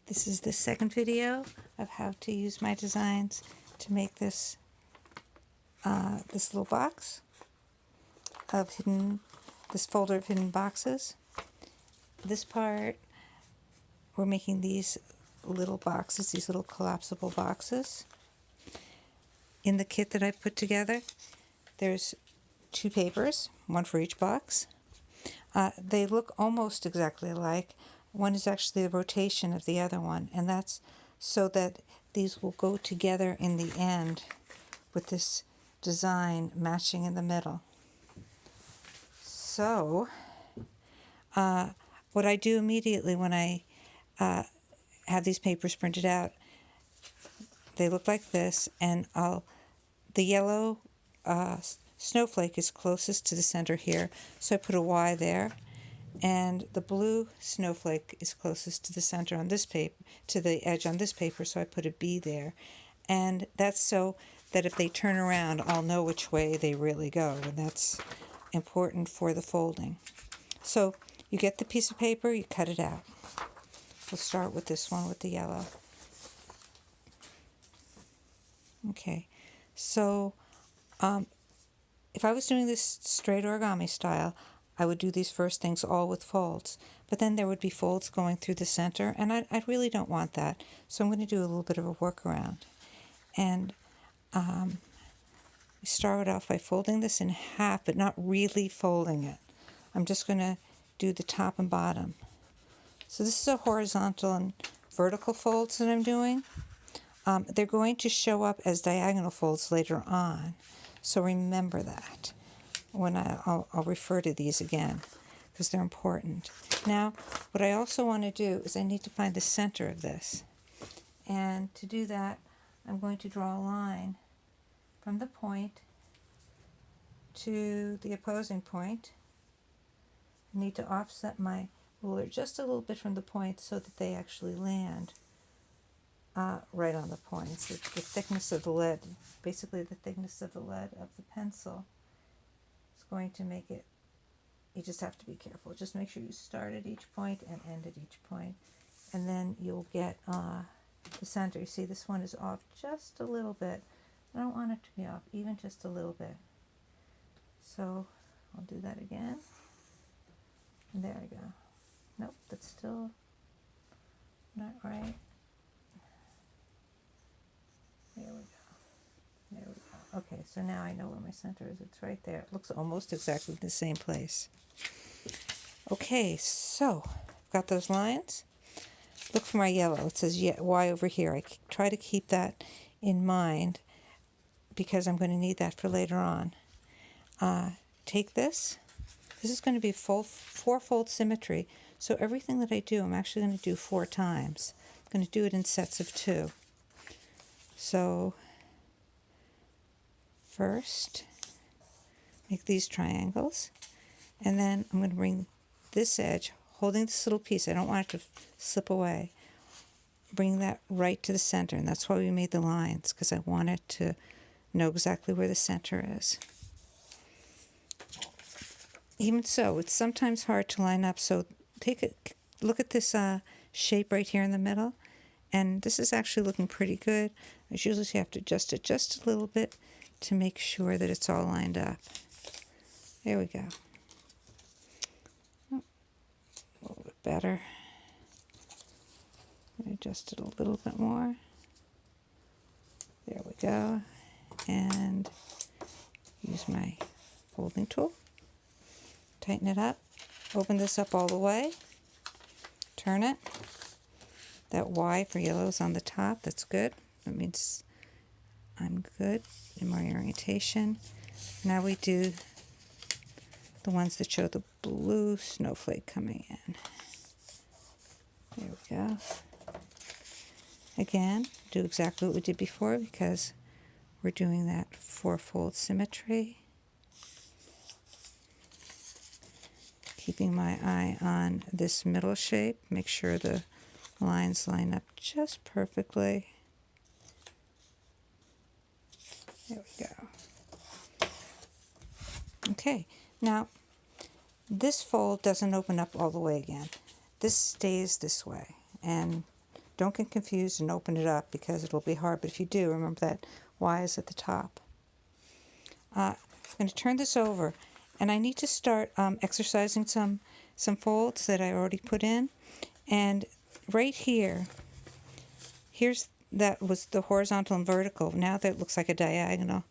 This is the second video of how to use my designs to make this this little box of this folder of hidden boxes. This part, we're making these little boxes, these little collapsible boxes. In the kit that I've put together, there's 2 papers, one for each box. They look almost exactly alike. One is actually the rotation of the other one, and that's so that these will go together in the end with this design matching in the middle. So, what I do immediately when I have these papers printed out, they look like this, and the yellow snowflake is closest to the center here, so I put a Y there. And the blue snowflake is closest to the center on this paper, to the edge on this paper, so I put a B there. And that's so that if they turn around, I'll know which way they really go, and that's important for the folding. So you get the piece of paper, you cut it out. We'll start with this one with the yellow. Okay, so if I was doing this straight origami style, I would do these first things all with folds, but then there would be folds going through the center, and I really don't want that, so I'm going to do a little bit of a workaround. And we start off by folding this in half, but not really folding it. I'm just going to do the top and bottom. So this is a horizontal and vertical folds that I'm doing. They're going to show up as diagonal folds later on, so remember that when I'll refer to these again, because they're important. Now, what I also want to do is I need to find the center of this. And to do that, I'm going to draw a line from the point to the opposing point. I need to offset my ruler just a little bit from the point so that they actually land right on the points. The thickness of the lead, basically the thickness of the lead of the pencil, going to make it, you just have to be careful. Just make sure you start at each point and end at each point, and then you'll get the center. You see this one is off just a little bit. I don't want it to be off, even just a little bit. So I'll do that again. And there we go. Nope, that's still not right. There we go. There we go. Okay, so now I know where my center is. It's right there. It looks almost exactly the same place. Okay, so I've got those lines. Look for my yellow. It says Y over here. I try to keep that in mind because I'm going to need that for later on. Take this. This is going to be 4-fold symmetry. So everything that I do, I'm actually going to do 4 times. I'm going to do it in sets of 2. So first, make these triangles, and then I'm going to bring this edge, holding this little piece, I don't want it to slip away, bring that right to the center, and that's why we made the lines, because I want it to know exactly where the center is. Even so, it's sometimes hard to line up, so look at this shape right here in the middle, and this is actually looking pretty good. I usually have to adjust it just a little bit to make sure that it's all lined up. There we go. A little bit better. Adjust it a little bit more. There we go. And use my folding tool. Tighten it up. Open this up all the way. Turn it. That Y for yellow is on the top. That's good. That means I'm good in my orientation. Now we do the ones that show the blue snowflake coming in. There we go. Again, do exactly what we did before because we're doing that 4-fold symmetry. Keeping my eye on this middle shape. Make sure the lines line up just perfectly. There we go. Okay, now this fold doesn't open up all the way again. This stays this way, and Don't get confused and open it up because it'll be hard, but if you do, remember that Y is at the top. I'm going to turn this over, and I need to start exercising some folds that I already put in. And right here, that was the horizontal and vertical. Now that looks like a diagonal.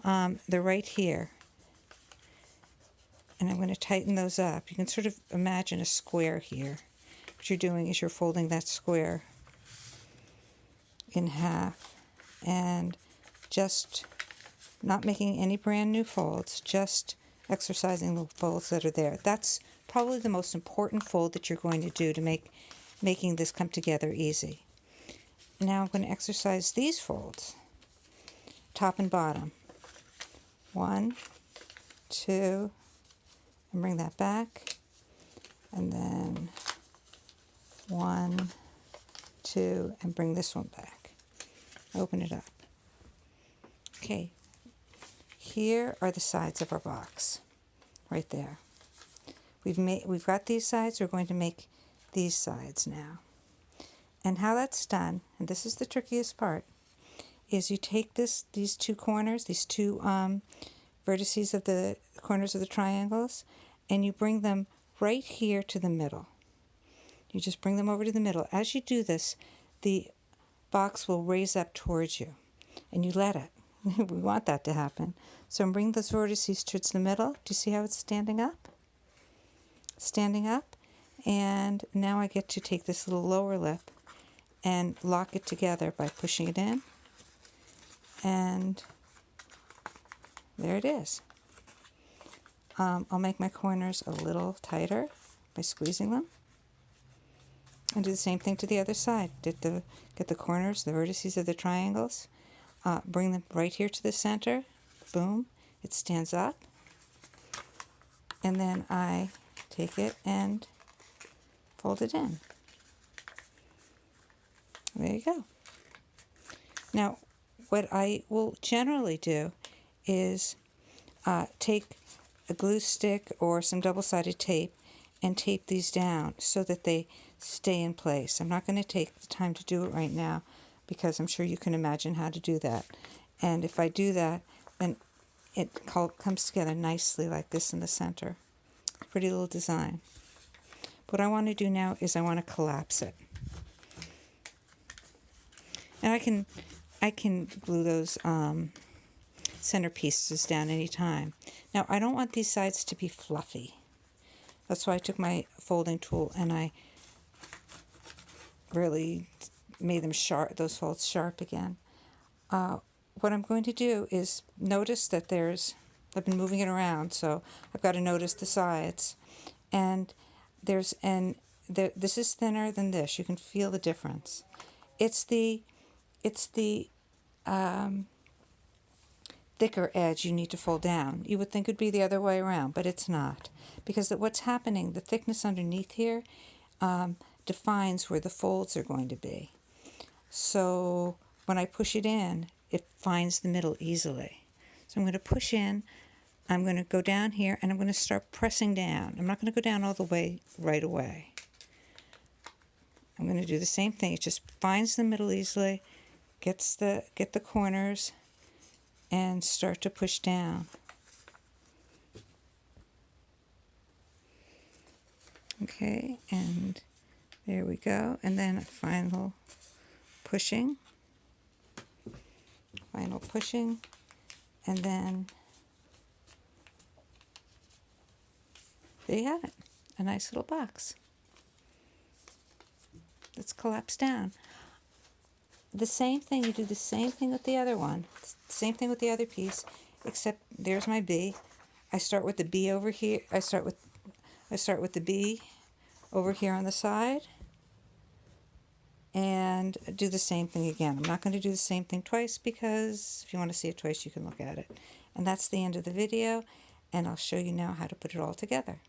They're right here. And I'm going to tighten those up. You can sort of imagine a square here. What you're doing is you're folding that square in half and just not making any brand new folds, just exercising the folds that are there. That's probably the most important fold that you're going to do to making this come together easy. Now I'm going to exercise these folds, top and bottom. 1, 2, and bring that back, and then 1, 2, and bring this one back. Open it up. Okay, here are the sides of our box, right there. We've got these sides. We're going to make these sides now. And how that's done, and this is the trickiest part, is you take these two corners, these two vertices of the corners of the triangles, and you bring them right here to the middle. You just bring them over to the middle. As you do this, the box will raise up towards you, and you let it. We want that to happen. So I'm bringing those vertices towards the middle. Do you see how it's standing up? Standing up. And now I get to take this little lower lip and lock it together by pushing it in. And there it is. I'll make my corners a little tighter by squeezing them. And do the same thing to the other side. Get the corners, the vertices of the triangles. Bring them right here to the center. Boom. It stands up. And then I take it and fold it in. There you go. Now, what I will generally do is take a glue stick or some double-sided tape and tape these down so that they stay in place. I'm not going to take the time to do it right now because I'm sure you can imagine how to do that. And if I do that, then it comes together nicely like this in the center. Pretty little design. What I want to do now is I want to collapse it. And I can glue those center pieces down anytime. Now I don't want these sides to be fluffy. That's why I took my folding tool and I really made them sharp, those folds sharp again. What I'm going to do is notice that I've been moving it around, so I've got to notice the sides. And this is thinner than this. You can feel the difference. It's the thicker edge you need to fold down. You would think it would be the other way around, but it's not. Because what's happening, the thickness underneath here defines where the folds are going to be. So when I push it in, it finds the middle easily. So I'm going to push in, I'm going to go down here, and I'm going to start pressing down. I'm not going to go down all the way right away. I'm going to do the same thing. It just finds the middle easily, get the corners, and start to push down. Okay, and there we go. And then a final pushing, and then there you have it, a nice little box. Let's collapse down. The same thing, you do the same thing with the other one, same thing with the other piece, except there's my B. I start with the B over here. I start with the B over here on the side, and do the same thing again. I'm not going to do the same thing twice because if you want to see it twice, you can look at it. And that's the end of the video, and I'll show you now how to put it all together.